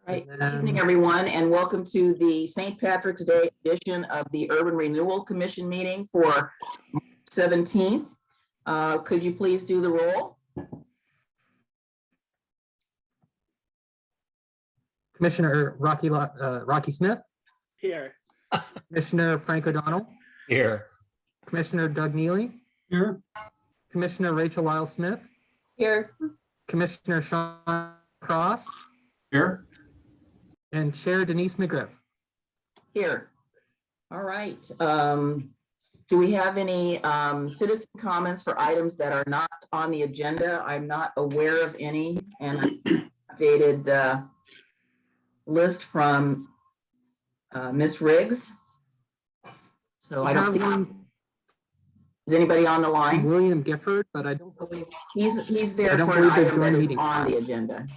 Right. Good evening, everyone, and welcome to the St. Patrick's Day edition of the Urban Renewal Commission meeting for March 17th. Could you please do the roll? Commissioner Rocky Smith. Here. Commissioner Frank O'Donnell. Here. Commissioner Doug Neely. Here. Commissioner Rachel Lyle Smith. Here. Commissioner Sean Cross. Here. And Chair Denise McGriff. Here. All right. Do we have any citizen comments for items that are not on the agenda? I'm not aware of any, and I updated list from Ms. Riggs. So I don't see. Is anybody on the line? William Gifford, but I don't believe He's there I don't for an believe they've item that joined the is meeting. on the agenda.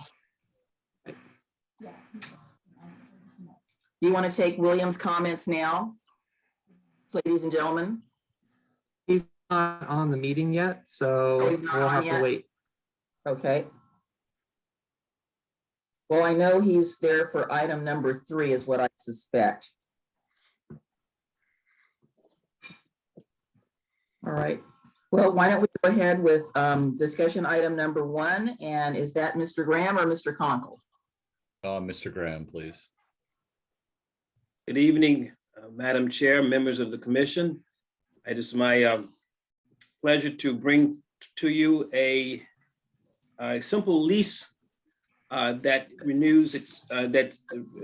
Do you want to take William's comments now, ladies and gentlemen? he's not on the meeting yet, so Oh, he's not we'll on have yet? to wait. Okay. Well, I know he's there for item number 3 is what I suspect. All right. Well, why don't we go ahead with discussion item number 1, and is that Mr. Graham or Mr. Conkle? Mr. Graham, please. Good evening, Madam Chair, members of the commission. It is my pleasure to bring to you a simple lease that renews its that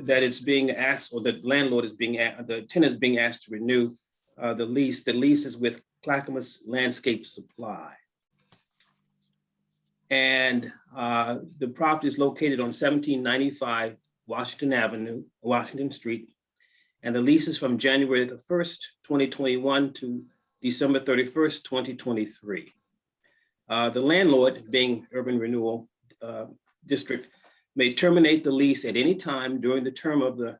it's being asked, or the landlord is being the tenant is being asked to renew the lease. The lease is with Clackamas Landscape Supply, and the property is located on 1795 Washington Avenue, Washington Street. And the lease is from January the 1st, 2021 to December 31st, 2023. The landlord, being Urban Renewal District, may terminate the lease at any time during the term of the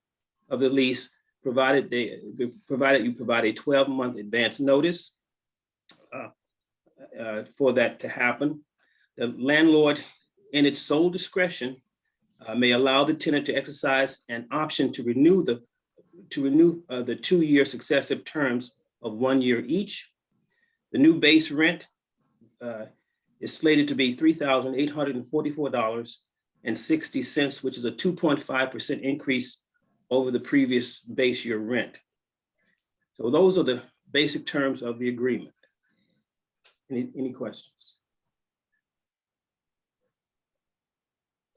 lease, provided you provide a 12-month advance notice for that to happen. The landlord, in its sole discretion, may allow the tenant to exercise an option to renew the 2-year successive terms of 1 year each. The new base rent is slated to be $3,844.60, which is a 2.5% increase over the previous base year rent. So those are the basic terms of the agreement. Any questions?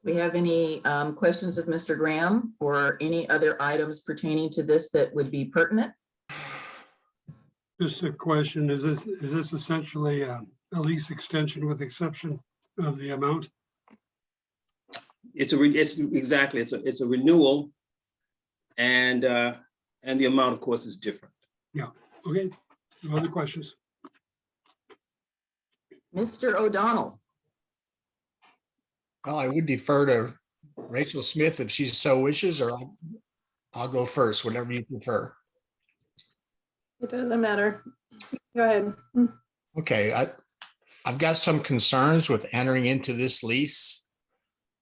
Do we have any questions of Mr. Graham or any other items pertaining to this that would be pertinent? Just a question, is this essentially a lease extension with exception of the amount? It's a renewal, and the amount, of course, is different. Yeah, okay, no other questions? Mr. O'Donnell. Well, I would defer to Rachel Smith if she so wishes, or I'll go first, whatever you prefer. It doesn't matter. Go ahead. Okay, I've got some concerns with entering into this lease.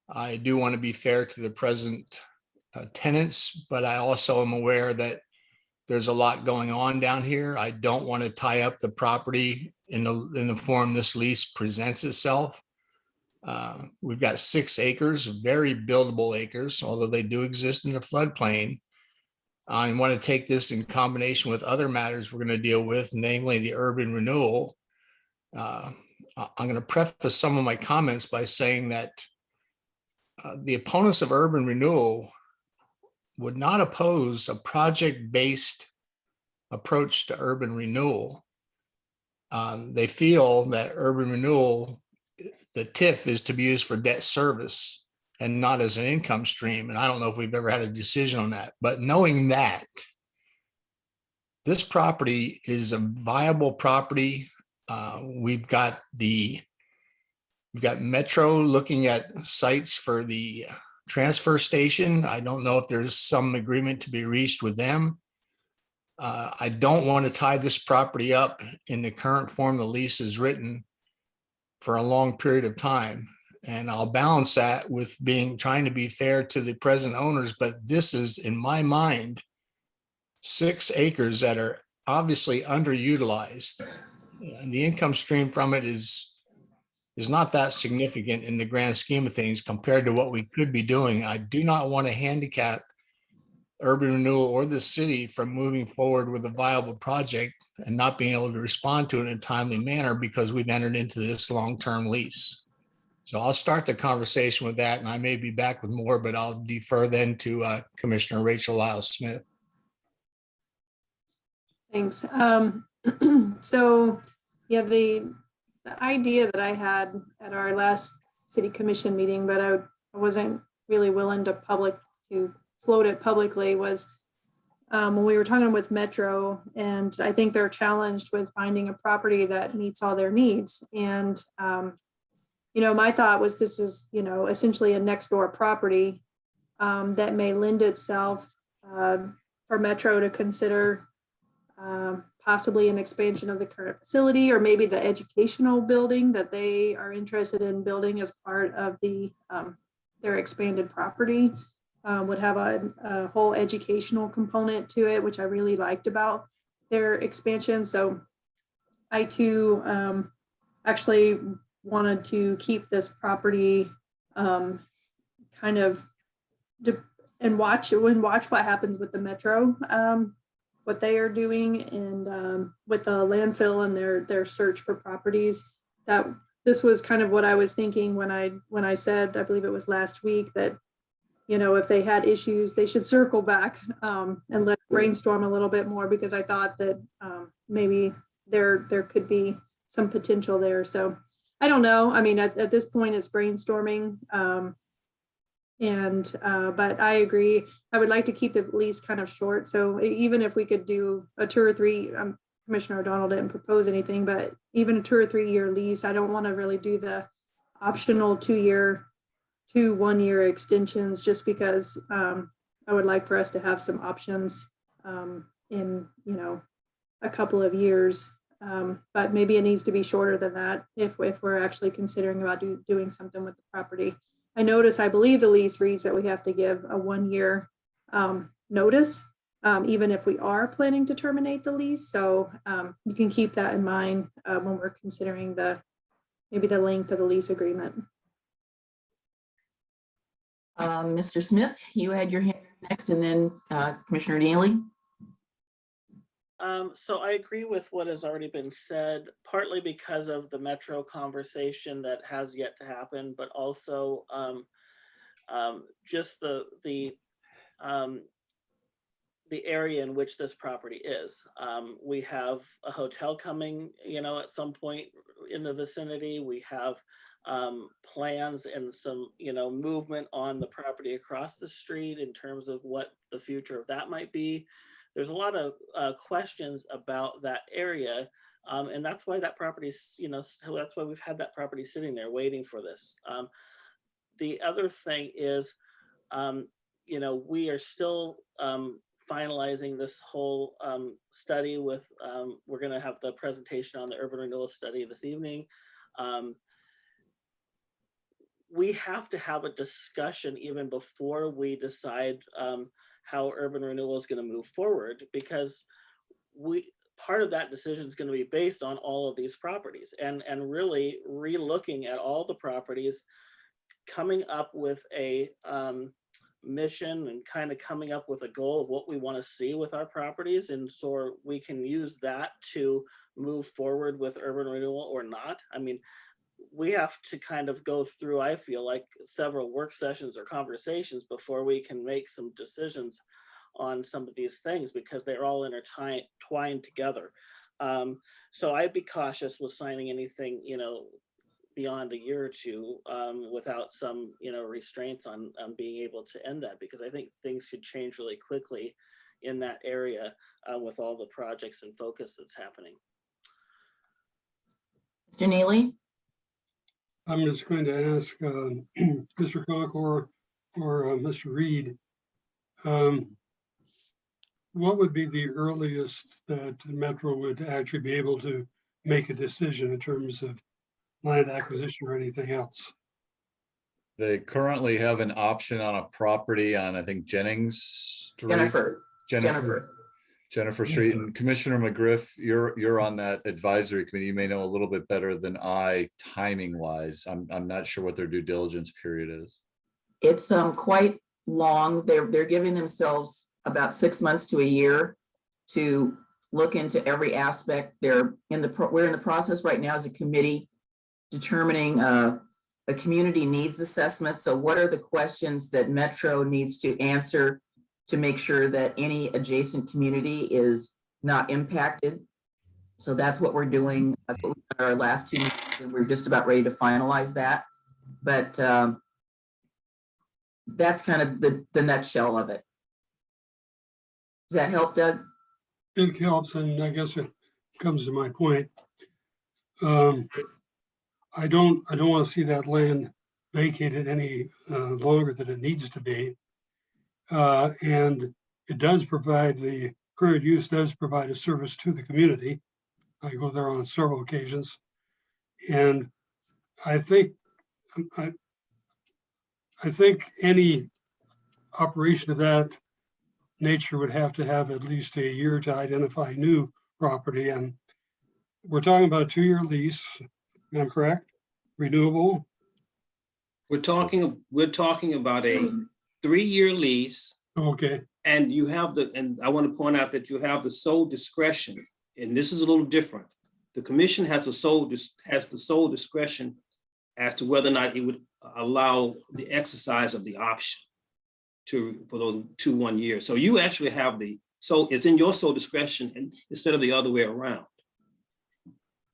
I do want to be fair to the present tenants, but I also am aware that there's a lot going on down here. I don't want to tie up the property in the form this lease presents itself. We've got 6 acres, very buildable acres, although they do exist in the floodplain. I want to take this in combination with other matters we're going to deal with, namely the urban renewal. I'm going to preface some of my comments by saying that the opponents of urban renewal would not oppose a project-based approach to urban renewal. They feel that urban renewal, the TIF, is to be used for debt service and not as an income stream. And I don't know if we've ever had a decision on that, but knowing that this property is a viable property, we've got Metro looking at sites for the transfer station. I don't know if there's some agreement to be reached with them. I don't want to tie this property up in the current form the lease is written for a long period of time. And I'll balance that with trying to be fair to the present owners, but this is, in my mind, 6 acres that are obviously underutilized. And the income stream from it is not that significant in the grand scheme of things compared to what we could be doing. I do not want to handicap urban renewal or the city from moving forward with a viable project and not being able to respond to it in a timely manner because we've entered into this long-term lease. So I'll start the conversation with that, and I may be back with more, but I'll defer then to Commissioner Rachel Lyles Smith. Thanks. So, yeah, the idea that I had at our last city commission meeting, but I wasn't really willing to float it publicly, was when we were talking with Metro, and I think they're challenged with finding a property that meets all their needs. And, my thought was this is, essentially a next door property that may lend itself for Metro to consider possibly an expansion of the current facility, or maybe the educational building that they are interested in building as part of their expanded property would have a whole educational component to it, which I really liked about their expansion. So I too actually wanted to keep this property and watch what happens with the Metro, what they are doing, and with the landfill and their search for properties. That this was kind of what I was thinking when I said, I believe it was last week, that if they had issues, they should circle back and let brainstorm a little bit more, because I thought that maybe there could be some potential there. So I don't know. I mean, at this point, it's brainstorming. But I agree. I would like to keep the lease kind of short. So even if we could do a 2 or 3, Commissioner O'Donnell didn't propose anything, but even a 2 or 3 year lease, I don't want to really do the optional 2 1-year extensions, just because I would like for us to have some options in, a couple of years. But maybe it needs to be shorter than that if we're actually considering about doing something with the property. I believe the lease reads that we have to give a 1-year notice, even if we are planning to terminate the lease. So you can keep that in mind when we're considering maybe the length of the lease agreement. Mr. Smith, you had your hand next, and then Commissioner Neely. So I agree with what has already been said, partly because of the Metro conversation that has yet to happen, but also just the area in which this property is. We have a hotel coming, at some point in the vicinity. We have plans and some, movement on the property across the street in terms of what the future of that might be. There's a lot of questions about that area. And that's why that property's, that's why we've had that property sitting there waiting for this. The other thing is, we are still finalizing this whole study with, we're gonna have the presentation on the urban renewal study this evening. We have to have a discussion even before we decide how urban renewal is going to move forward, because part of that decision is going to be based on all of these properties and really re-looking at all the properties, coming up with a mission and kind of coming up with a goal of what we want to see with our properties, and so we can use that to move forward with urban renewal or not. I mean, we have to kind of go through, I feel like, several work sessions or conversations before we can make some decisions on some of these things, because they're all intertwined together. So I'd be cautious with signing anything, beyond a year or two without some, restraints on being able to end that, because I think things could change really quickly in that area with all the projects and focus that's happening. Mr. Neely? I'm just going to ask Mr. Conk or Mr. Reed, what would be the earliest that Metro would actually be able to make a decision in terms of land acquisition or anything else? They currently have an option on a property on, I think, Jennings Street. Jennifer Street. And Commissioner McGriff, you're on that advisory committee. You may know a little bit better than I timing wise. I'm not sure what their due diligence period is. It's quite long. They're giving themselves about 6 months to a year to look into every aspect. We're in the process right now as a committee determining a community needs assessment. So what are the questions that Metro needs to answer to make sure that any adjacent community is not impacted? So that's what we're doing. That's what we did our last 2 meetings, and we're just about ready to finalize that. But that's kind of the nutshell of it. Does that help, Doug? It helps, and I guess it comes to my point. I don't want to see that land vacated any longer than it needs to be. And it does provide, the current use does provide a service to the community. I go there on several occasions. And I think any operation of that nature would have to have at least a year to identify new property. And we're talking about a 2-year lease, am I correct? Renewable? We're talking about a 3-year lease. Okay, And you have and I want to point out that you have the sole discretion, and this is a little different. The commission has the sole discretion as to whether or not it would allow the exercise of the option for those 1 years. So you actually have so it's in your sole discretion and instead of the other way around.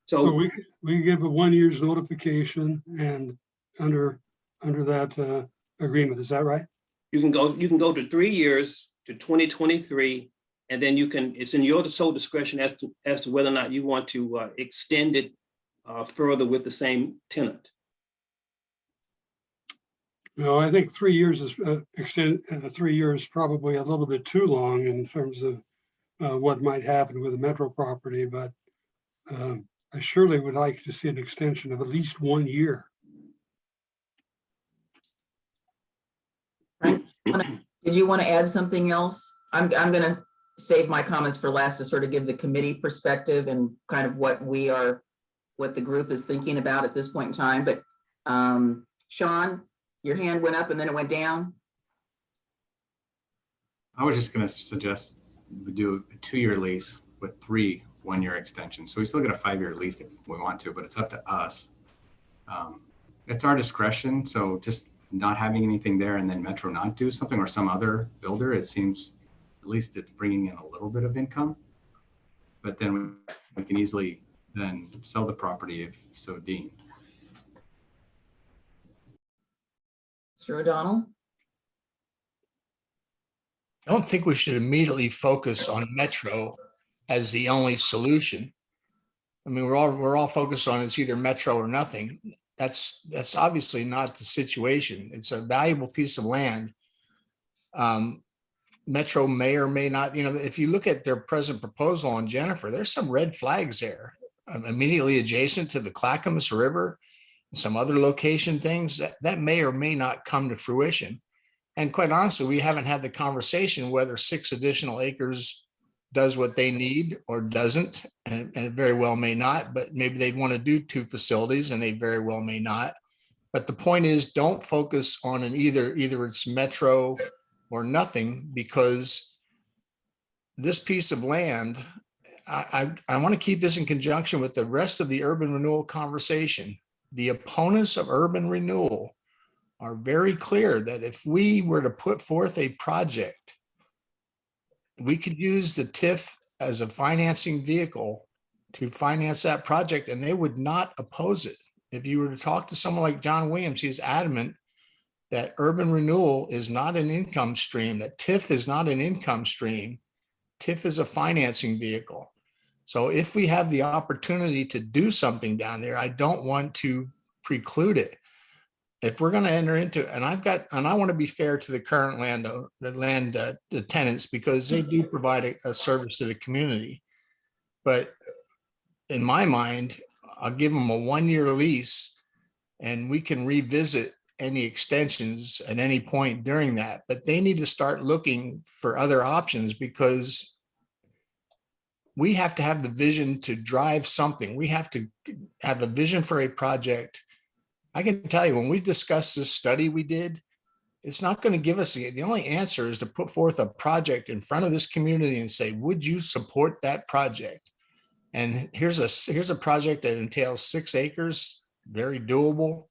so So we give a 1 year's notification and under that agreement, is that right? you can go to 3 years to 2023, and then it's in your sole discretion as to whether or not you want to extend it further with the same tenant. No, I think 3 years is 3 years probably a little bit too long in terms of what might happen with the Metro property, but I surely would like to see an extension of at least 1 year. Did you want to add something else? I'm going to save my comments for last to sort of give the committee perspective and kind of what the group is thinking about at this point in time. But Sean, your hand went up and then it went down. I was just going to suggest we do a 2-year lease with 3 1-year extensions. So we still get a 5-year lease if we want to, but it's up to us. It's our discretion. So just not having anything there and then Metro not do something or some other builder, it seems at least it's bringing in a little bit of income. But then we can easily then sell the property if so deemed. Mr. O'Donnell? I don't think we should immediately focus on Metro as the only solution. I mean, we're all focused on it's either Metro or nothing. That's obviously not the situation. It's a valuable piece of land. Metro may or may not, if you look at their present proposal on Jennifer, there's some red flags there. Immediately adjacent to the Clackamas River, some other location things that may or may not come to fruition. And quite honestly, we haven't had the conversation whether 6 additional acres does what they need or doesn't, and it very well may not, but maybe they'd want to do 2 facilities and they very well may not. But the point is, don't focus on an either it's Metro or nothing, because this piece of land, I want to keep this in conjunction with the rest of the urban renewal conversation. The opponents of urban renewal are very clear that if we were to put forth a project, we could use the TIF as a financing vehicle to finance that project, and they would not oppose it. If you were to talk to someone like John Williams, he's adamant that urban renewal is not an income stream, that TIF is not an income stream. TIF is a financing vehicle. So if we have the opportunity to do something down there, I don't want to preclude it. If we're going to enter into, and I want to be fair to the current the tenants, because they do provide a service to the community. But in my mind, I'll give them a 1-year lease, and we can revisit any extensions at any point during that, but they need to start looking for other options because we have to have the vision to drive something. We have to have a vision for a project. I can tell you, when we discussed this study we did, it's not going to give us, the only answer is to put forth a project in front of this community and say, would you support that project? And here's a project that entails 6 acres, very doable.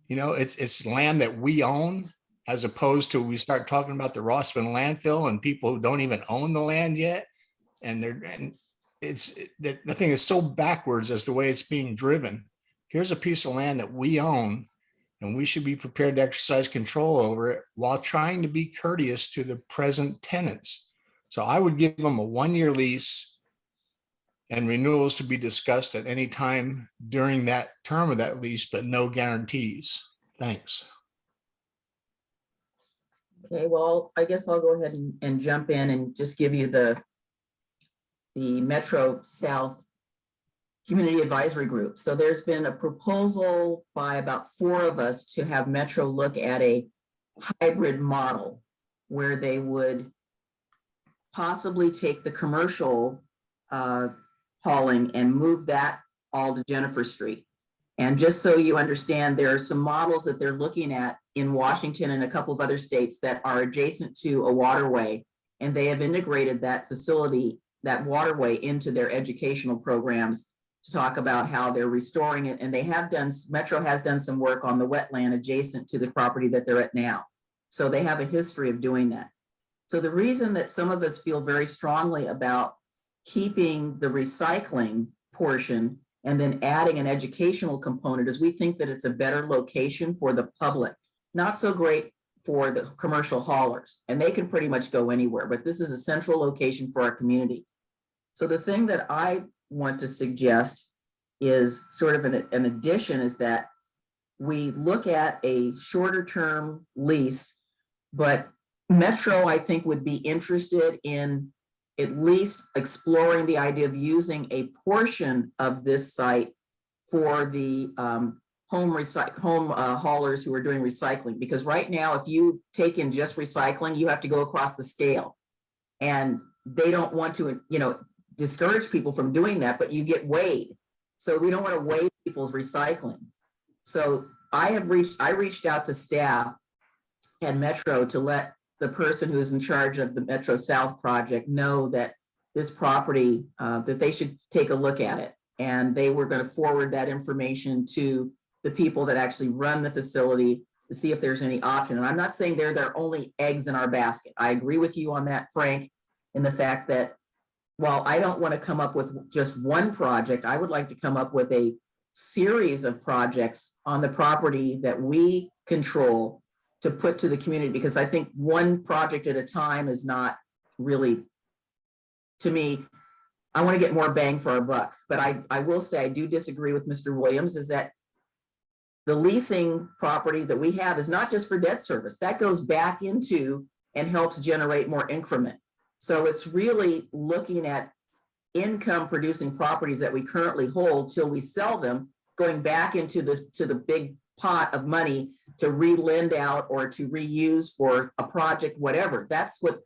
You know, it's land that we own, as opposed to we start talking about the Rossman landfill and people who don't even own the land yet. And the thing is so backwards as the way it's being driven. Here's a piece of land that we own, and we should be prepared to exercise control over it while trying to be courteous to the present tenants. So I would give them a 1-year lease and renewals to be discussed at any time during that term of that lease, but no guarantees. Thanks. Okay, well, I guess I'll go ahead and jump in and just give you the Metro South Community Advisory Group. So there's been a proposal by about 4 of us to have Metro look at a hybrid model where they would possibly take the commercial hauling and move that all to Jennifer Street. And just so you understand, there are some models that they're looking at in Washington and a couple of other states that are adjacent to a waterway, and they have integrated that facility, that waterway, into their educational programs to talk about how they're restoring it. And they have done, Metro has done some work on the wetland adjacent to the property that they're at now. So they have a history of doing that. So the reason that some of us feel very strongly about keeping the recycling portion and then adding an educational component is we think that it's a better location for the public, not so great for the commercial haulers, and they can pretty much go anywhere, but this is a central location for our community. So the thing that I want to suggest is sort of an addition is that we look at a shorter term lease, but Metro, I think, would be interested in at least exploring the idea of using a portion of this site for the home haulers who are doing recycling. Because right now, if you take in just recycling, you have to go across the scale. And they don't want to, discourage people from doing that, but you get weighed. So we don't want to weigh people's recycling. So I reached out to staff at Metro to let the person who's in charge of the Metro South project know that this property, that they should take a look at it. And they were going to forward that information to the people that actually run the facility to see if there's any option. And I'm not saying they're their only eggs in our basket. I agree with you on that, Frank, in the fact that while I don't want to come up with just one project, I would like to come up with a series of projects on the property that we control to put to the community, because I think one project at a time is not really, to me, I want to get more bang for our buck. But I will say I do disagree with Mr. Williams, is that the leasing property that we have is not just for debt service. That goes back into and helps generate more increment. So it's really looking at income producing properties that we currently hold till we sell them, going back into the big pot of money to re-lend out or to reuse for a project, whatever. That's what,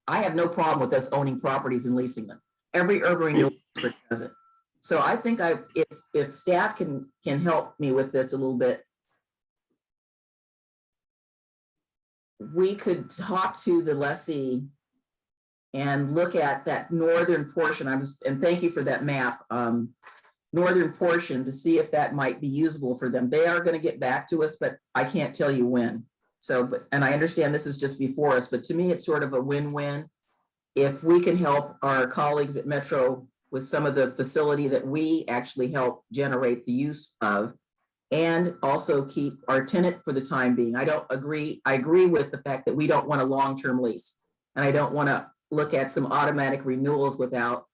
I have no problem with us owning properties and leasing them. Every urban renewal district does it. So I think if staff can help me with this a little bit, we could talk to the lessee and look at that northern portion. And thank you for that map, northern portion, to see if that might be usable for them. They are going to get back to us, but I can't tell you when. So, and I understand this is just before us, but to me, it's sort of a win-win. If we can help our colleagues at Metro with some of the facility that we actually help generate the use of, and also keep our tenant for the time being. I agree with the fact that we don't want a long-term lease, and I don't want to look at some automatic renewals without,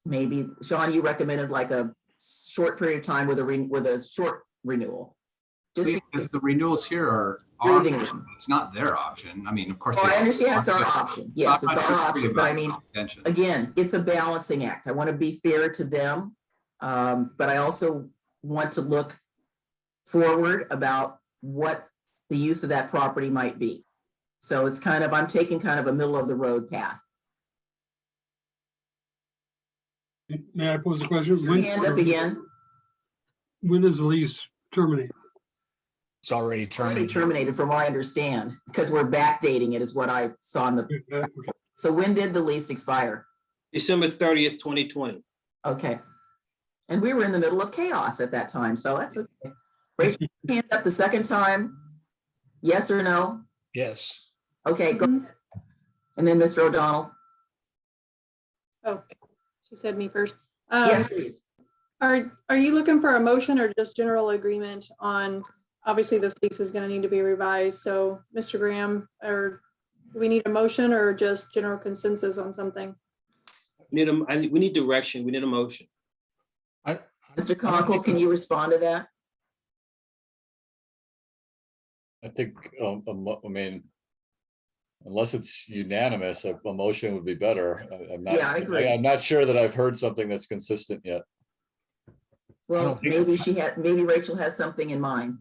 maybe, Sean, you recommended like a short period of time with a short renewal. Because the renewals here are Breathing our, room. it's not their option. I mean, of course. Oh, they I understand it's our but option. Yes, it's our option, but I mean, extension. again, it's a balancing act. I want to be fair to them, but I also want to look forward about what the use of that property might be. So it's kind of, I'm taking kind of a middle of the road path. May I pose a question? Your hand up again. When does the lease terminate? It's already Already terminated. terminated from what I understand, because we're backdating it is what I saw in the, Okay. so when did the lease expire? December 30th, 2020. Okay. And we were in the middle of chaos at that time, so that's okay. Raise your hand up the second time. Yes or no? Yes. Okay, go. Mhm. And then Mr. O'Donnell. Oh, she said me first. Yes, please. Are you looking for a motion or just general agreement on, obviously this lease is gonna need to be revised, so Mr. Graham, or do we need a motion or just general consensus on something? We need direction. We need a motion. Mr. Conkle, can you respond to that? I think, I mean, unless it's unanimous, a motion would be better. I'm not, Yeah, I agree. I'm not sure that I've heard something that's consistent yet. Well, don't think- maybe Rachel has something in mind.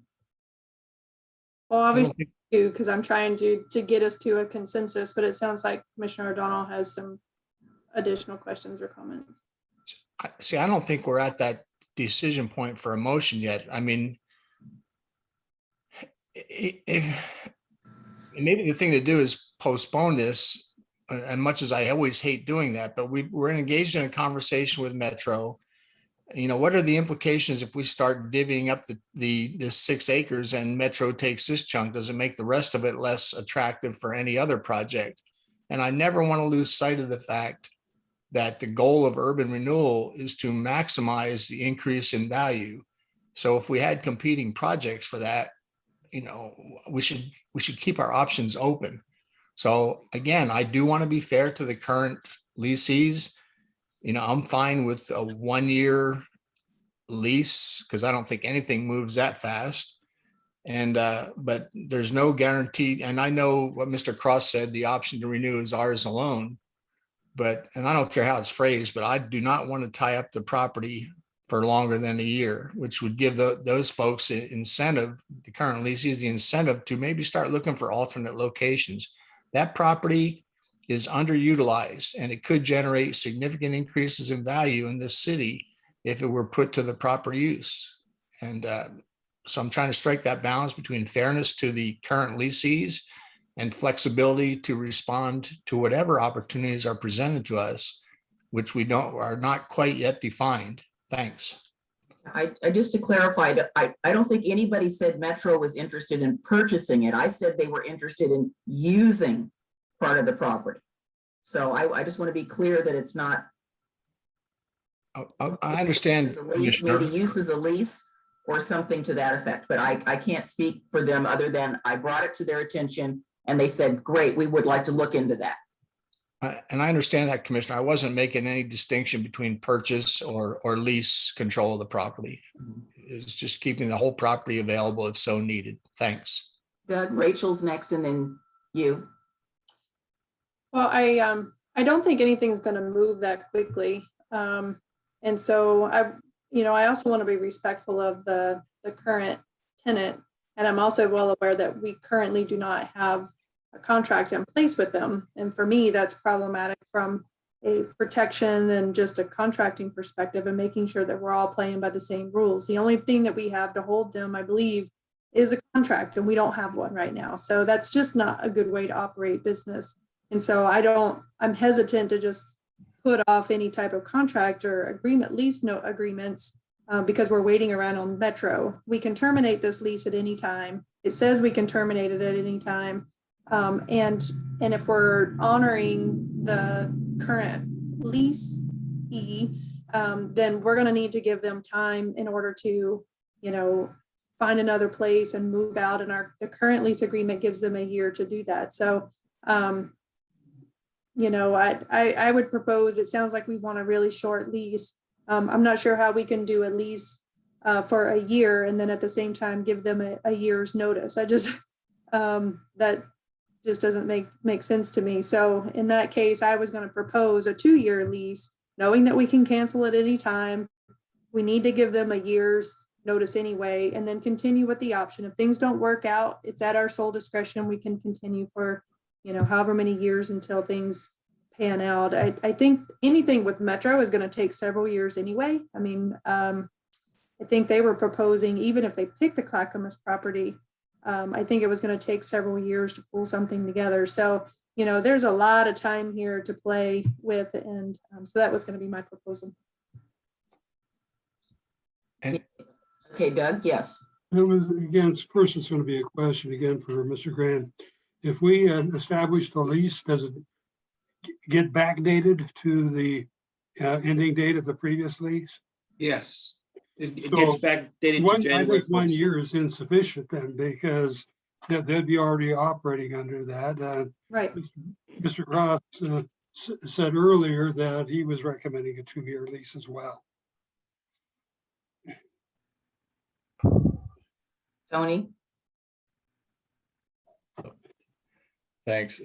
Well, I don't obviously, think- because I'm trying to get us to a consensus, but it sounds like Commissioner O'Donnell has some additional questions or comments. See, I don't think we're at that decision point for a motion yet. I mean, maybe the thing to do is postpone this, and much as I always hate doing that, but we're engaged in a conversation with Metro. You know, what are the implications if we start divvying up this 6 acres and Metro takes this chunk? Does it make the rest of it less attractive for any other project? And I never want to lose sight of the fact that the goal of urban renewal is to maximize the increase in value. So if we had competing projects for that, you know, we should keep our options open. So again, I do want to be fair to the current leasees. You know, I'm fine with a 1-year lease because I don't think anything moves that fast. And but there's no guarantee. And I know what Mr. Cross said, the option to renew is ours alone. But, and I don't care how it's phrased, but I do not want to tie up the property for longer than a year, which would give those folks incentive, the current leases, the incentive to maybe start looking for alternate locations. That property is underutilized and it could generate significant increases in value in this city if it were put to the proper use. And so I'm trying to strike that balance between fairness to the current leasees and flexibility to respond to whatever opportunities are presented to us, which are not quite yet defined. Thanks. I just to clarify, I don't think anybody said Metro was interested in purchasing it. I said they were interested in using part of the property. So I just want to be clear that it's not. I understand. Maybe use as a lease or something to that effect, but I can't speak for them other than I brought it to their attention and they said, great, we would like to look into that. And I understand that, Commissioner. I wasn't making any distinction between purchase or lease control of the property. It's just keeping the whole property available if so needed. Thanks. Doug, Rachel's next and then you. Well, I don't think anything's going to move that quickly. And so I also want to be respectful of the current tenant. And I'm also well aware that we currently do not have a contract in place with them. And for me, that's problematic from a protection and just a contracting perspective and making sure that we're all playing by the same rules. The only thing that we have to hold them, I believe, is a contract, and we don't have one right now. So that's just not a good way to operate business. And so I'm hesitant to just put off any type of contract or agreement, lease note agreements, because we're waiting around on Metro. We can terminate this lease at any time. It says we can terminate it at any time. And if we're honoring the current lease fee, then we're going to need to give them time in order to, find another place and move out. And the current lease agreement gives them a year to do that. So, I would propose, it sounds like we want a really short lease. I'm not sure how we can do a lease for a year and then at the same time give them a year's notice. That just doesn't make sense to me. So in that case, I was going to propose a 2-year lease, knowing that we can cancel at any time. We need to give them a year's notice anyway, and then continue with the option. If things don't work out, it's at our sole discretion. We can continue for, however many years until things pan out. I think anything with Metro is going to take several years anyway. I mean, I think they were proposing, even if they picked the Clackamas property, I think it was going to take several years to pull something together. So, there's a lot of time here to play with. And so that was going to be my proposal. And Okay, Doug, yes. It was, again, first it's going to be a question again for Mr. Grant. If we establish the lease, does it get backdated to the ending date of the previous lease? Yes, it So, gets backdated to I January think 1 1st. year is insufficient then, because they'd be already operating under that. Right. Mr. Cross said earlier that he was recommending a 2-year lease as well. Tony? Thanks.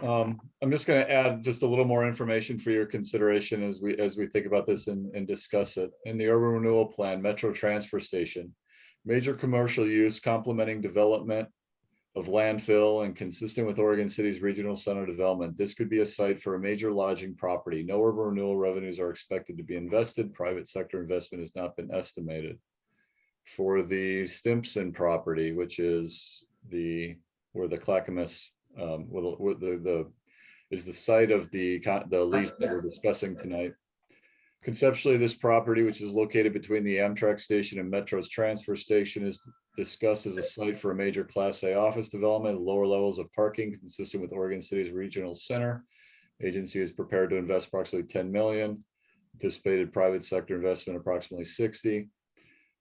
I'm just going to add just a little more information for your consideration as we think about this and discuss it. In the urban renewal plan, Metro Transfer Station, major commercial use complementing development of landfill and consistent with Oregon City's regional center development. This could be a site for a major lodging property. No urban renewal revenues are expected to be invested. Private sector investment has not been estimated. For the Stimpson property, which is where the Clackamas is the site of the lease that we're discussing tonight. Conceptually, this property, which is located between the Amtrak station and Metro's transfer station, is discussed as a site for a major Class A office development, lower levels of parking consistent with Oregon City's regional center. Agency is prepared to invest approximately 10 million. Anticipated private sector investment approximately 60.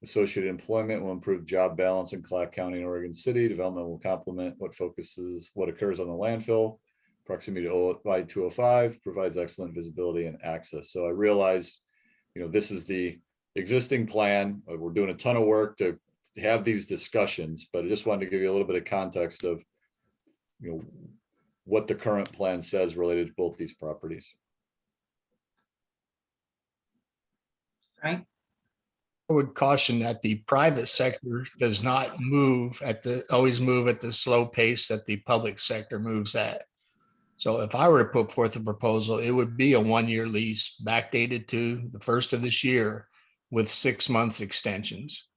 Associated employment will improve job balance in Clackamas County and Oregon City. Development will complement what occurs on the landfill. Proximity to I-205 provides excellent visibility and access. So I realize, this is the existing plan. We're doing a ton of work to have these discussions, but I just wanted to give you a little bit of context of, what the current plan says related to both these properties. Right? I would caution that the private sector does not always move at the slow pace that the public sector moves at. So if I were to put forth a proposal, it would be a 1-year lease backdated to the first of this year with 6 months extensions.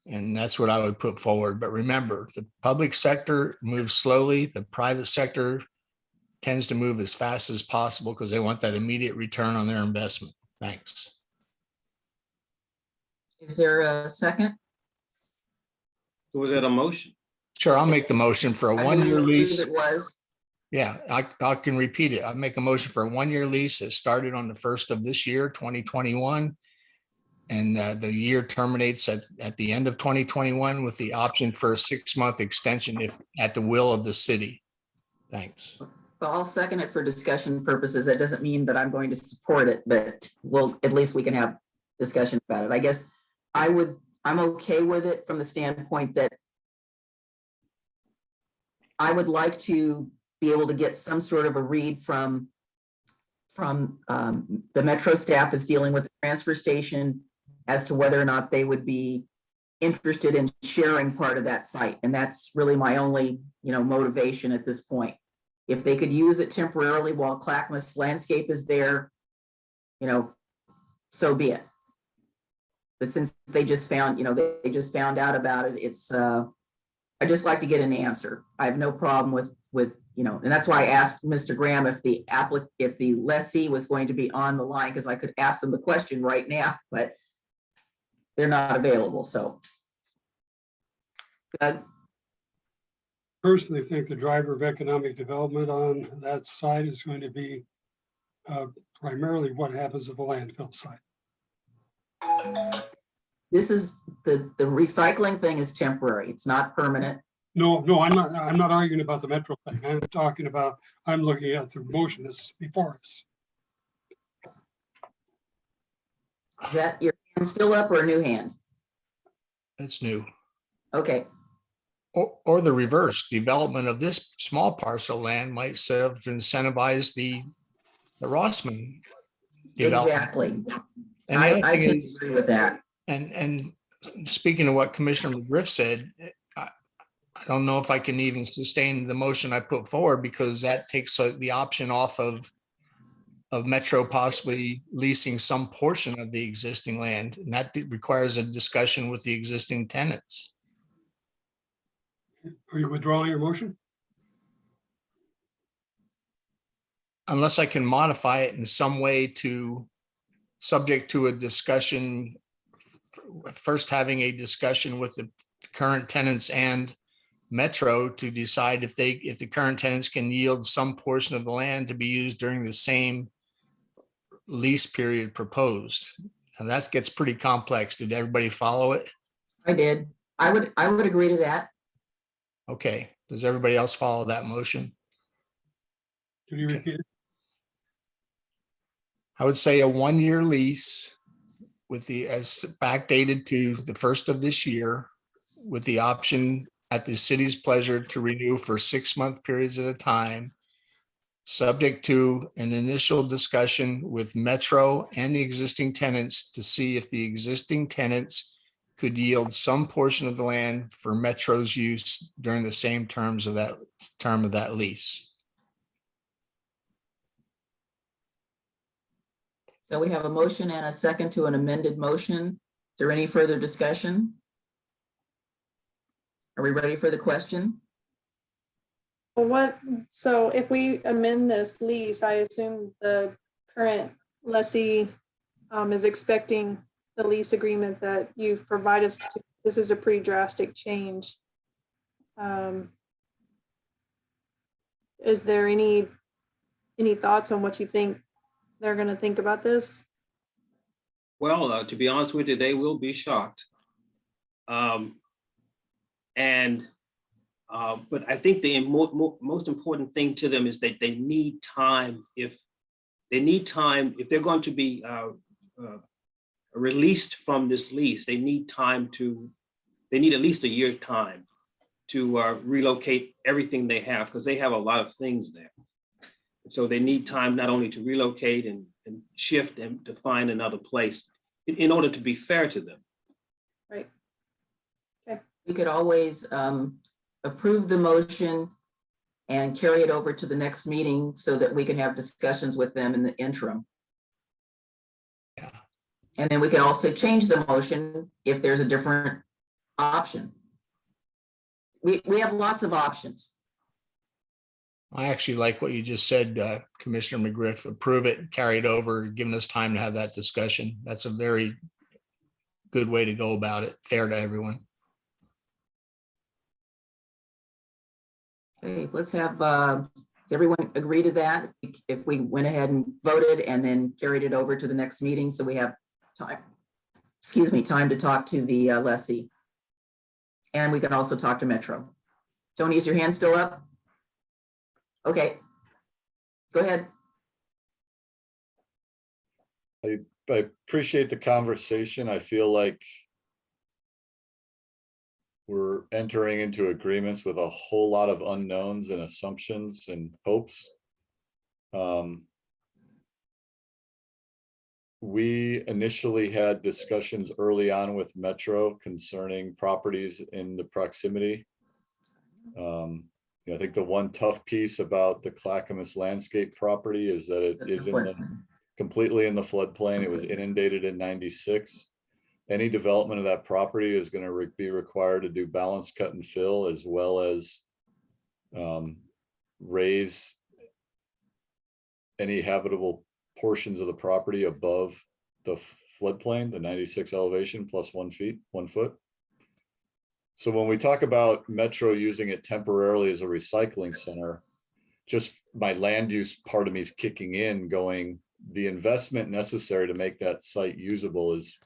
And that's what I would put forward. But remember, the public sector moves slowly. The private sector tends to move as fast as possible because they want that immediate return on their investment. Thanks. Is there a second? Was that a motion? Sure, I'll make the motion for a I 1-year believe lease. it was. Yeah, I can repeat it. I make a motion for a 1-year lease that started on the first of this year, 2021. And the year terminates at the end of 2021 with the option for a 6-month extension if at the will of the city. Thanks. Well, I'll second it for discussion purposes. That doesn't mean that I'm going to support it, but at least we can have discussion about it. I guess I'm okay with it from the standpoint that I would like to be able to get some sort of a read from the Metro staff is dealing with the transfer station as to whether or not they would be interested in sharing part of that site. And that's really my only, motivation at this point. If they could use it temporarily while Clackamas landscape is there, so be it. But since they just found, they just found out about it, I just like to get an answer. I have no problem with, and that's why I asked Mr. Graham if the lessee was going to be on the line, because I could ask them the question right now, but they're not available, so. Doug? Personally, think the driver of economic development on that site is going to be primarily what happens at the landfill site. This is the recycling thing is temporary. It's not permanent. No, I'm not arguing about the Metro thing. I'm looking at the motion that's before us. Is that your hand still up or a new hand? That's new. Okay. Or the reverse, development of this small parcel of land might serve to incentivize the Rossman development. Exactly. And the other I thing can is, agree with that. and speaking of what Commissioner McGriff said, I don't know if I can even sustain the motion I put forward because that takes the option off of Metro possibly leasing some portion of the existing land, and that requires a discussion with the existing tenants. Are you withdrawing your motion? Unless I can modify it in some way to, subject to a discussion, first having a discussion with the current tenants and Metro to decide if the current tenants can yield some portion of the land to be used during the same lease period proposed. And that gets pretty complex. Did everybody follow it? I did. I would agree to that. Okay. Does everybody else follow that motion? Can you Okay. repeat it? I would say a 1-year lease with as backdated to the first of this year, with the option at the city's pleasure to renew for 6-month periods at a time, subject to an initial discussion with Metro and the existing tenants to see if the existing tenants could yield some portion of the land for Metro's use during the same term of that lease. So we have a motion and a second to an amended motion. Is there any further discussion? Are we ready for the question? Well, so if we amend this lease, I assume the current lessee is expecting the lease agreement that you've provided us to. This is a pretty drastic change. Is there any thoughts on what you think they're going to think about this? Well, to be honest with you, they will be shocked. But I think the most important thing to them is that they need time. If they're going to be released from this lease, they need at least a year's time to relocate everything they have, because they have a lot of things there. So they need time not only to relocate and shift and to find another place in order to be fair to them. Right. Okay. We could always approve the motion and carry it over to the next meeting so that we can have discussions with them in the interim. Yeah. And then we can also change the motion if there's a different option. We have lots of options. I actually like what you just said, Commissioner McGriff. Approve it, carry it over, giving us time to have that discussion. That's a very good way to go about it, fair to everyone. Okay, let's have, does everyone agree to that? If we went ahead and voted and then carried it over to the next meeting, so we have time, time to talk to the lessee. And we can also talk to Metro. Tony, is your hand still up? Okay, go ahead. I appreciate the conversation. I feel like we're entering into agreements with a whole lot of unknowns and assumptions and hopes. We initially had discussions early on with Metro concerning properties in the proximity. I think the one tough piece about the Clackamas landscape property is that it is completely in the floodplain. It was inundated in '96. Any development of that property is going to be required to do balance, cut and fill, as well as raise any habitable portions of the property above the floodplain, the 96 elevation plus 1 foot. So when we talk about Metro using it temporarily as a recycling center, just my land use part of me is kicking in, going, the investment necessary to make that site usable is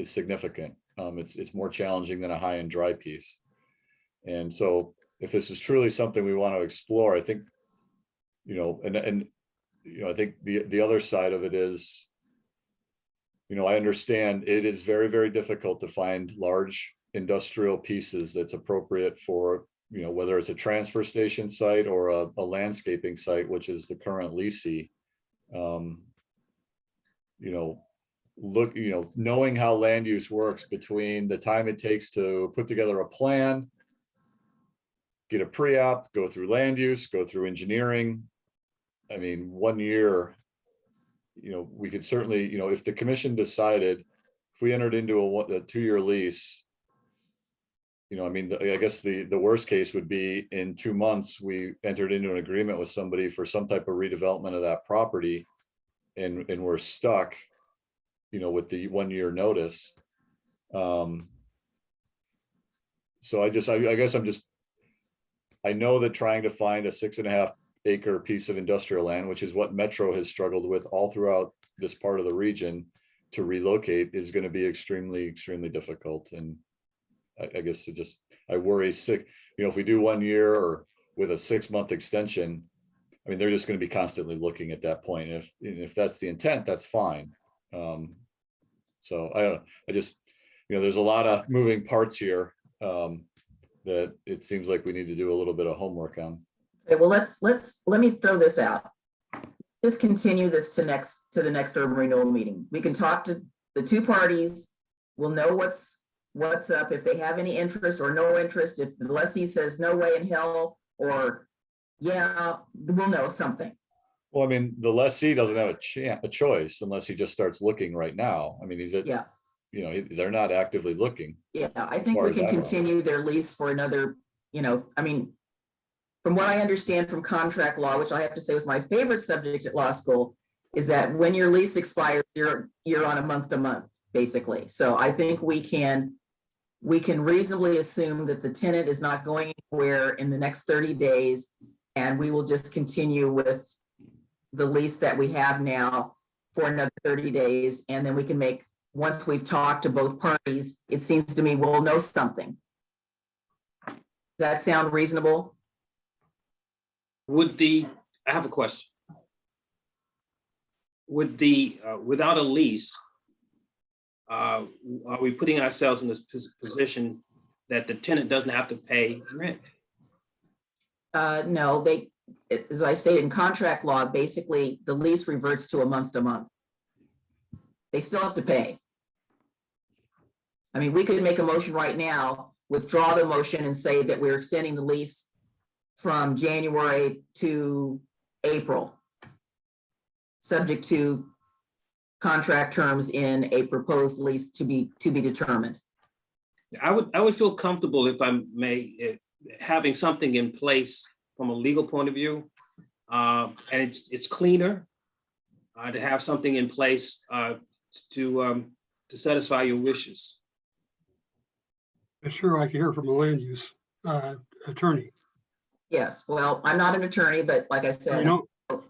significant. It's more challenging than a high and dry piece. And so if this is truly something we want to explore, I think, I think the other side of it is, I understand it is very, very difficult to find large industrial pieces that's appropriate for, whether it's a transfer station site or a landscaping site, which is the current leasee. look, knowing how land use works between the time it takes to put together a plan, get a pre-app, go through land use, go through engineering. I mean, 1 year, we could certainly, if the commission decided, if we entered into a 2-year lease, I mean, I guess the worst case would be in 2 months, we entered into an agreement with somebody for some type of redevelopment of that property, and we're stuck, with the 1 year notice. So I guess I know that trying to find a 6.5 acre piece of industrial land, which is what Metro has struggled with all throughout this part of the region, to relocate is going to be extremely, extremely difficult. And I guess I worry if we do 1 year or with a 6-month extension, I mean, they're just going to be constantly looking at that point. If that's the intent, that's fine. So I don't know. I just, there's a lot of moving parts here that it seems like we need to do a little bit of homework on. Okay, well, let me throw this out. Just continue this to the next urban renewal meeting. We can talk to the two parties. We'll know what's up, if they have any interest or no interest. If the lessee says no way in hell, or yeah, we'll know something. Well, I mean, the lessee doesn't have a choice unless he just starts looking right now. I mean, they're not actively looking. Yeah, I think we can continue their lease for another, I mean, from what I understand from contract law, which I have to say was my favorite subject at law school, is that when your lease expires, you're on a month to month, basically. So I think we can reasonably assume that the tenant is not going anywhere in the next 30 days, and we will just continue with the lease that we have now for another 30 days. And then we can once we've talked to both parties, it seems to me we'll know something. Does that sound reasonable? I have a question. Without a lease, are we putting ourselves in this position that the tenant doesn't have to pay rent? No, as I stated in contract law, basically the lease reverts to a month to month. They still have to pay. I mean, we could make a motion right now, withdraw the motion and say that we're extending the lease from January to April, subject to contract terms in a proposed lease to be determined. I would feel comfortable, if I may, having something in place from a legal point of view, and it's cleaner to have something in place to satisfy your wishes. I'd sure like to hear from a land use attorney. Yes, well, I'm not an attorney, but like I said,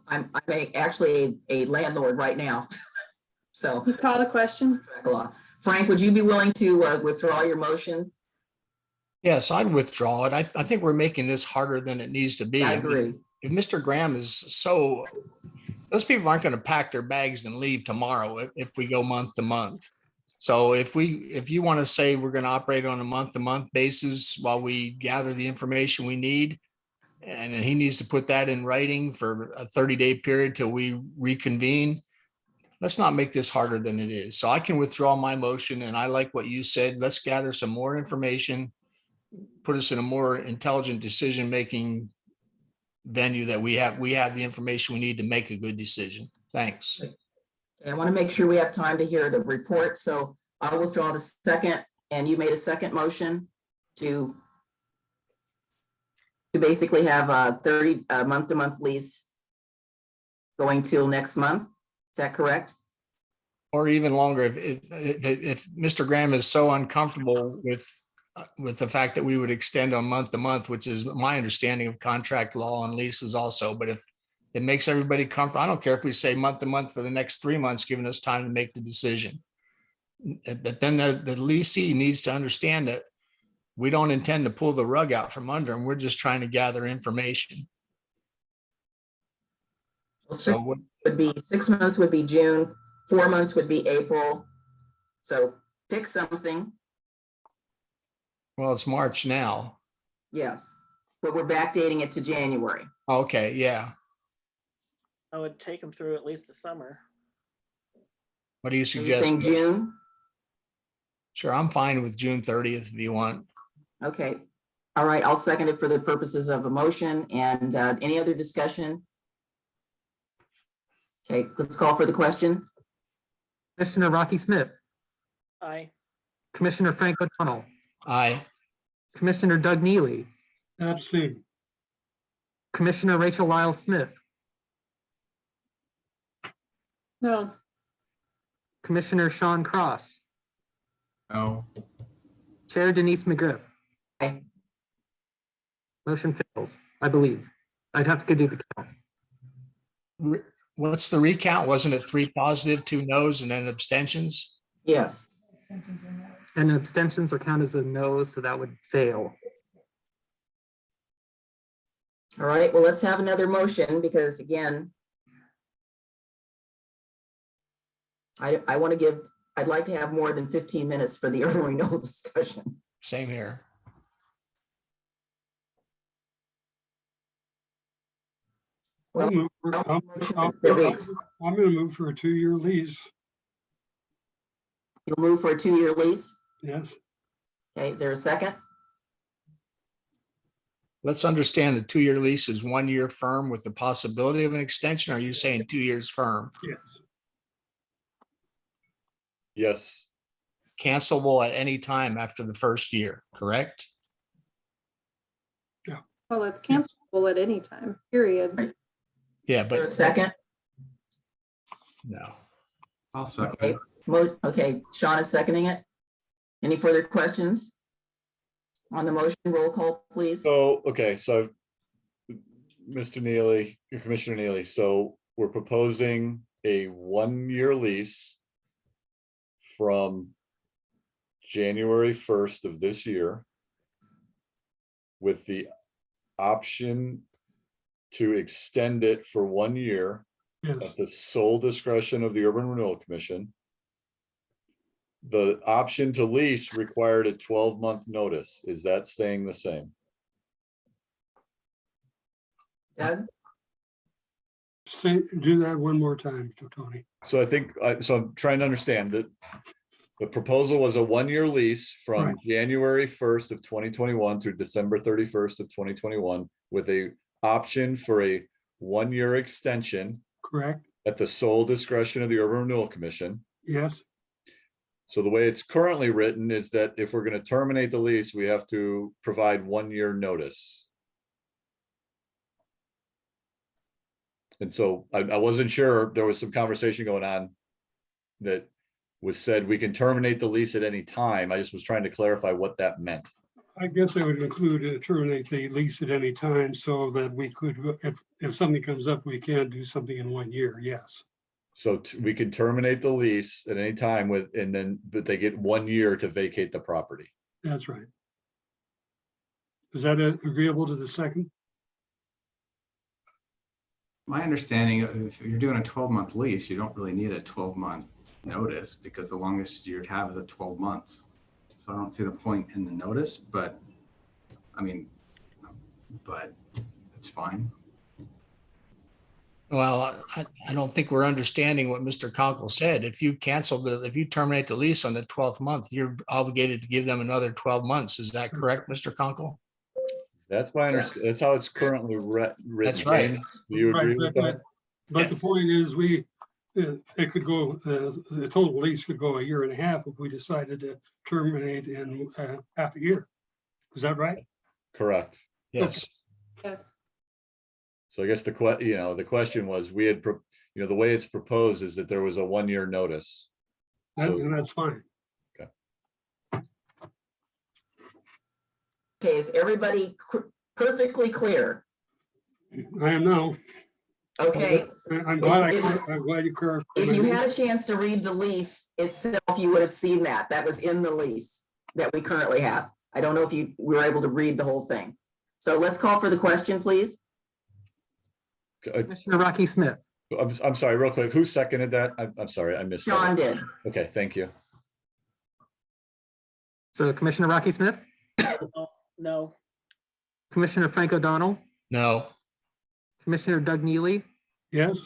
I'm actually a landlord right now. So You call the question? Frank, would you be willing to withdraw your motion? Yes, I'd withdraw it. I think we're making this harder than it needs to be. I agree. If Mr. Graham is those people aren't going to pack their bags and leave tomorrow if we go month to month. So if you want to say we're going to operate on a month to month basis while we gather the information we need, and then he needs to put that in writing for a 30-day period till we reconvene, let's not make this harder than it is. So I can withdraw my motion, and I like what you said. Let's gather some more information, put us in a more intelligent decision-making venue that we have the information we need to make a good decision. Thanks. I want to make sure we have time to hear the report. So I'll withdraw the second, and you made a second motion to basically have a 30 month-to-month lease going till next month. Is that correct? Or even longer, if Mr. Graham is so uncomfortable with the fact that we would extend on month to month, which is my understanding of contract law and leases also. But if it makes everybody comfortable, I don't care if we say month to month for the next 3 months, giving us time to make the decision. But then the leasee needs to understand that we don't intend to pull the rug out from under them. We're just trying to gather information. So what would be 6 months would be June, 4 months would be April. So pick something. Well, it's March now. Yes, but we're backdating it to January. Okay, yeah. I would take them through at least the summer. What do you Are you saying suggest? June? Sure, I'm fine with June 30th if you want. Okay. All right, I'll second it for the purposes of a motion. And any other discussion? Okay, let's call for the question. Commissioner Rocky Smith, Aye. Commissioner Frank O'Donnell, Aye. Commissioner Doug Neely, Abstain. Commissioner Rachel Lyles Smith, No, Commissioner Sean Cross, No, Chair Denise McGriff. Aye. Motion fails, I believe. I'd have to do the count. What's the recount? Wasn't it 3 positive, 2 no's, and then abstentions? Yes. And abstentions are counted as a no, so that would fail. All right, well, let's have another motion because again, I want to give, I'd like to have more than 15 minutes for the urban renewal discussion. Same here. I'll move for- I'm I'm gonna move for a 2-year lease. You'll move for a 2-year lease. Yes, Okay, is there a second? Let's understand the 2-year lease is 1 year firm with the possibility of an extension. Are you saying 2 years firm? yes, Yes, Cancelable at any time after the first year, correct? well, it's cancelable at any time, period. Yeah, Is there a but second? no. I'll second. Okay, okay, Sean is seconding it. Any further questions? On the motion, roll call, please. so, okay, so Mr. Neely, Commissioner Neely, so we're proposing a 1-year lease from January 1st of this year with the option to extend it for 1 year yes, at the sole discretion of the Urban Renewal Commission. The option to lease required a 12-month notice. Is that staying the same? Doug? say, do that one more time, Tony. So I think, so I'm trying to understand that the proposal was a 1-year lease from Right. January 1st of 2021 through December 31st of 2021 with a option for a 1-year extension Correct? at the sole discretion of the Urban Renewal Commission. Yes, So the way it's currently written is that if we're going to terminate the lease, we have to provide 1-year notice. And so I wasn't sure, there was some conversation going on that was said, we can terminate the lease at any time. I just was trying to clarify what that meant. I guess I would include terminate the lease at any time so that we could, if something comes up, we can do something in 1 year, yes. So we can terminate the lease at any time with, and then, but they get 1 year to vacate the property. That's right. Is that agreeable to the second? My understanding, if you're doing a 12-month lease, you don't really need a 12-month notice because the longest you'd have is at 12 months. So I don't see the point in the notice, but I mean, but it's fine. Well, I don't think we're understanding what Mr. Conkle said. If you if you terminate the lease on the 12th month, you're obligated to give them another 12 months. Is that correct, Mr. Conkle? That's my understanding. That's how it's currently written. That's right. James, do you agree with that? But the Yes. point is, it could go, the total lease could go 1.5 years if we decided to terminate in half a year. Is that right? Correct. Yes. Yes. So I guess the question was, we had, the way it's proposed is that there was a 1-year notice. So And that's fine. Okay, is everybody perfectly clear? I am now. Okay, I'm glad you clarified. if you had a chance to read the lease itself, you would have seen that. That was in the lease that we currently have. I don't know if you were able to read the whole thing. So let's call for the question, please. Commissioner Rocky Smith, I'm sorry, real quick, who seconded that? I'm sorry, I missed Sean that. did. Okay, thank you. so Commissioner Rocky Smith, No, Commissioner Frank O'Donnell, No. Commissioner Doug Neely, Yes,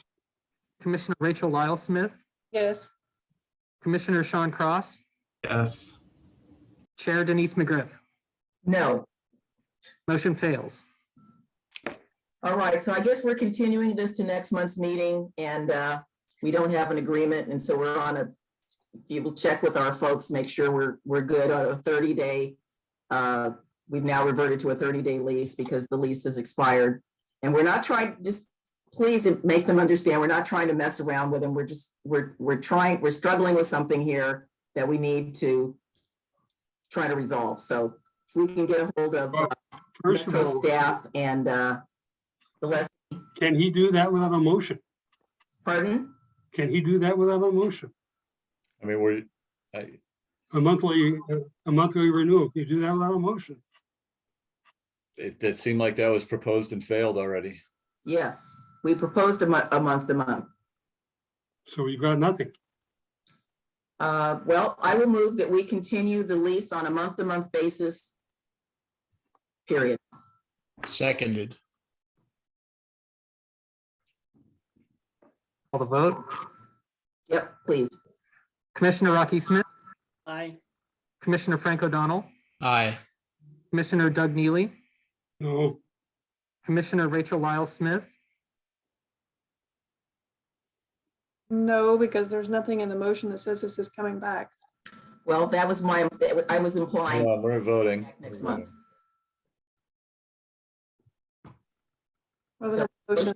Commissioner Rachel Lyles Smith, Yes. Commissioner Sean Cross, Yes. Chair Denise McGriff. No. Motion fails. All right, so I guess we're continuing this to next month's meeting, and we don't have an agreement, and so we're on a, if you will check with our folks, make sure we're good on a 30-day. We've now reverted to a 30-day lease because the lease has expired. And we're not trying, just please make them understand, we're not trying to mess around with them. We're just, we're struggling with something here that we need to try to resolve. So if we can get a hold of First of Metro all, staff and the less, can he do that without a motion? pardon? Can he do that without a motion? I mean, A monthly renewal, can you do that without a motion? it seemed like that was proposed and failed already. Yes, we proposed a month to month. So we've got nothing. Well, I will move that we continue the lease on a month-to-month basis. Period. Seconded. Call the vote. Yep, please. Commissioner Rocky Smith, Aye. Commissioner Frank O'Donnell, Aye. Commissioner Doug Neely, No, Commissioner Rachel Lyles Smith, No, because there's nothing in the motion that says this is coming back. Well, that was I was implying We're voting. next month. Wasn't a motion.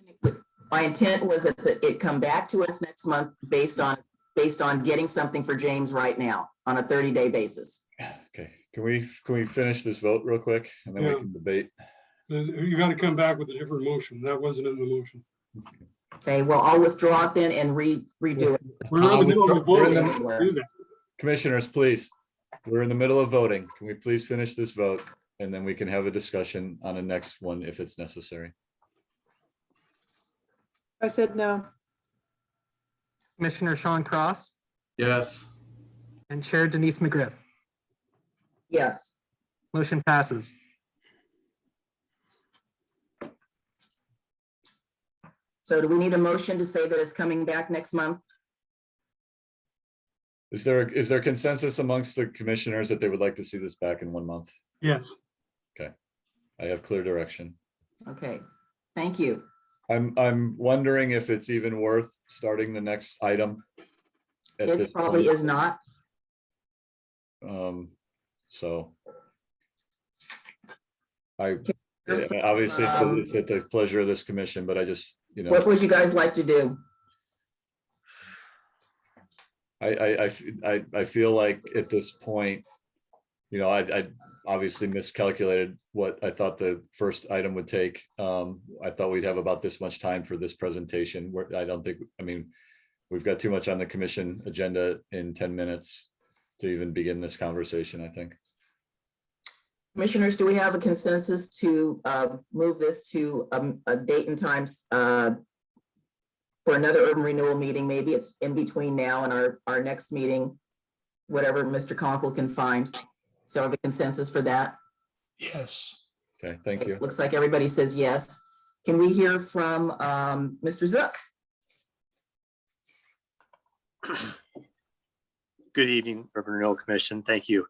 My intent was that it come back to us next month based on getting something for James right now on a 30-day basis. Okay, can we finish this vote real quick and then we Yeah. can debate? you got to come back with a different motion. That wasn't in the motion. Okay, well, I'll withdraw it then and redo it. We're in the middle of a We're in vote. the- Do that. Commissioners, please, we're in the middle of voting. Can we please finish this vote? And then we can have a discussion on the next one if it's necessary. I said no. Commissioner Sean Cross, Yes. and Chair Denise McGriff. Yes. Motion passes. So do we need a motion to say that it's coming back next month? Is there consensus amongst the commissioners that they would like to see this back in 1 month? Yes. I have clear direction. Okay, thank you. I'm wondering if it's even worth starting the next item. at this It probably point. is not. So. Obviously, it's at the pleasure of this commission, but I just, What would you guys like to do? I feel like at this point, I obviously miscalculated what I thought the first item would take. I thought we'd have about this much time for this presentation, where we've got too much on the commission agenda in 10 minutes to even begin this conversation, I think. Commissioners, do we have a consensus to move this to a date and times for another urban renewal meeting? Maybe it's in between now and our next meeting, whatever Mr. Conkle can find. So I have a consensus for that. Yes. Okay, thank you. Looks like everybody says yes. Can we hear from Mr. Zook? Good evening, Urban Renewal Commission. Thank you.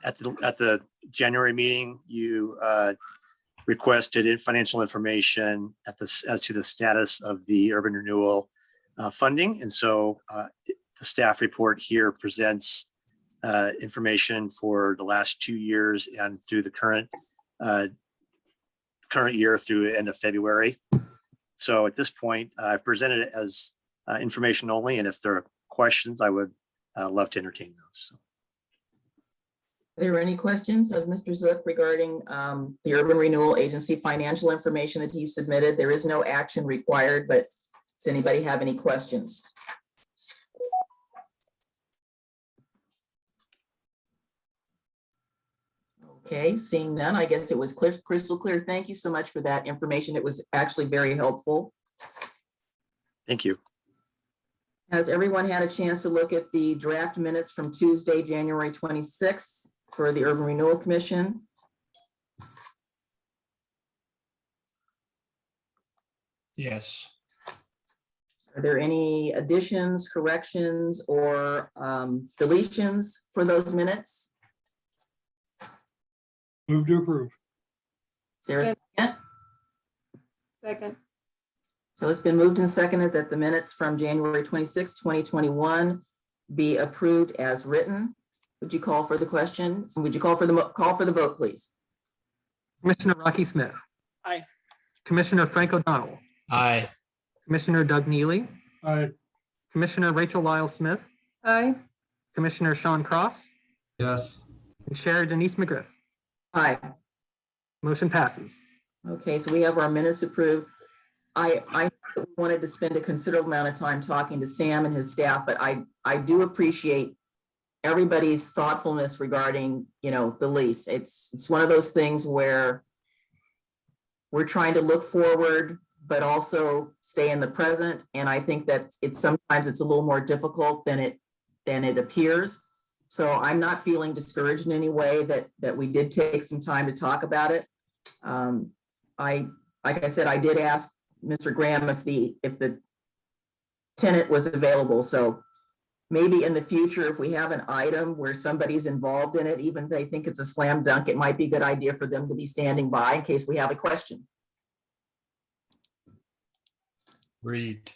At the January meeting, you requested financial information as to the status of the urban renewal funding. And so the staff report here presents information for the last 2 years and through the current year through the end of February. So at this point, I've presented it as information only, and if there are questions, I would love to entertain those. So. Are there any questions of Mr. Zook regarding the Urban Renewal Agency financial information that he submitted? There is no action required, but does anybody have any questions? Okay, seeing none, I guess it was crystal clear. Thank you so much for that information. It was actually very helpful. Thank you. Has everyone had a chance to look at the draft minutes from Tuesday, January 26th for the Urban Renewal Commission? Yes. Are there any additions, corrections, or deletions for those minutes? Move to approve. Is there a second? Second. So it's been moved and seconded that the minutes from January 26, 2021 be approved as written. Would you call for the question? Would you call for the vote, please? Commissioner Rocky Smith. Aye. Commissioner Frank O'Donnell. Aye. Commissioner Doug Neely. Aye. Commissioner Rachel Lyle Smith. Aye. Commissioner Sean Cross. Yes. And Chair Denise McGriff. Aye. Motion passes. Okay, so we have our minutes approved. I wanted to spend a considerable amount of time talking to Sam and his staff, but I do appreciate everybody's thoughtfulness regarding, the lease. It's one of those things where we're trying to look forward, but also stay in the present. And I think that sometimes it's a little more difficult than it appears. So I'm not feeling discouraged in any way that we did take some time to talk about it. Like I said, I did ask Mr. Graham if the tenant was available. So maybe in the future, if we have an item where somebody's involved in it, even if they think it's a slam dunk, it might be a good idea for them to be standing by in case we have a question. Read.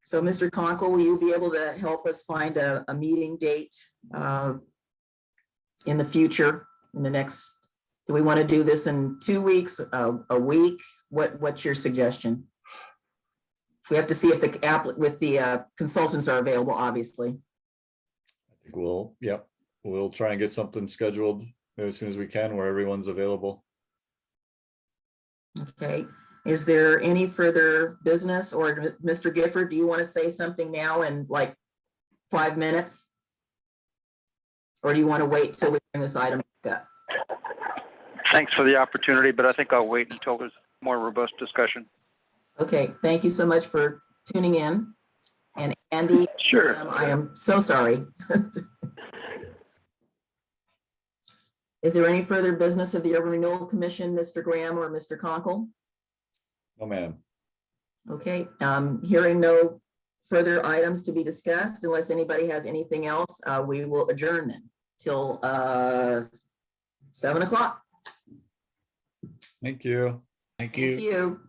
So Mr. Conkle, will you be able to help us find a meeting date in the future, in the next, do we want to do this in 2 weeks, a week? What's your suggestion? We have to see if the consultants are available, obviously. I think we'll try and get something scheduled as soon as we can where everyone's available. Okay, is there any further business, or Mr. Gifford, do you want to say something now in like 5 minutes? Or do you want to wait till we bring this item up? Thanks for the opportunity, but I think I'll wait until there's more robust discussion. Okay, thank you so much for tuning in. And Andy, Sure. I am so sorry. Is there any further business of the Urban Renewal Commission, Mr. Graham or Mr. Conkle? Oh, man. Okay, hearing no further items to be discussed, unless anybody has anything else, we will adjourn then till 7 o'clock. Thank you. Thank you. Thank you.